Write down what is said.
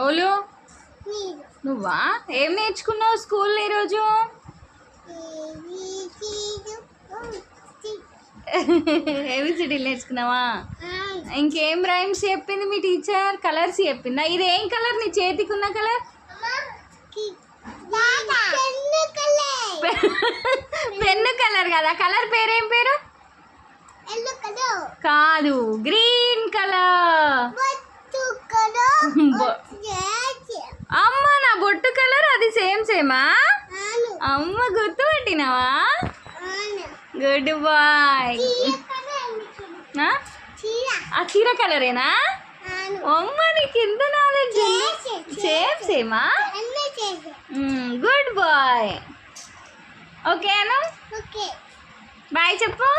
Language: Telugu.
ఓలు నువ్వా? ఏం నేర్చుకున్నావు స్కూల్లో ఈరోజు? ఏబిసిడీలు నేర్చుకున్నావా? ఇంకేం రైమ్స్ చెప్పింది మీ టీచర్? కలర్స్ చెప్పిందా? ఇది ఏం కలర్ నీ చేతికి ఉన్న కలర్? పెన్ను కలర్ కదా. కలర్ పేరేం పేరు? కాదు, గ్రీన్ కలర్. అమ్మ నా బొట్టు కలర్ అది సేమా? అమ్మ గుర్తుపట్టినావా? Good bye. ఆ చీర కలరేనా? అమ్మ నీకు ఎంత నాలెడ్జ్. సేమా? Good boy. ఓకే అను, బాయ్ చెప్పు.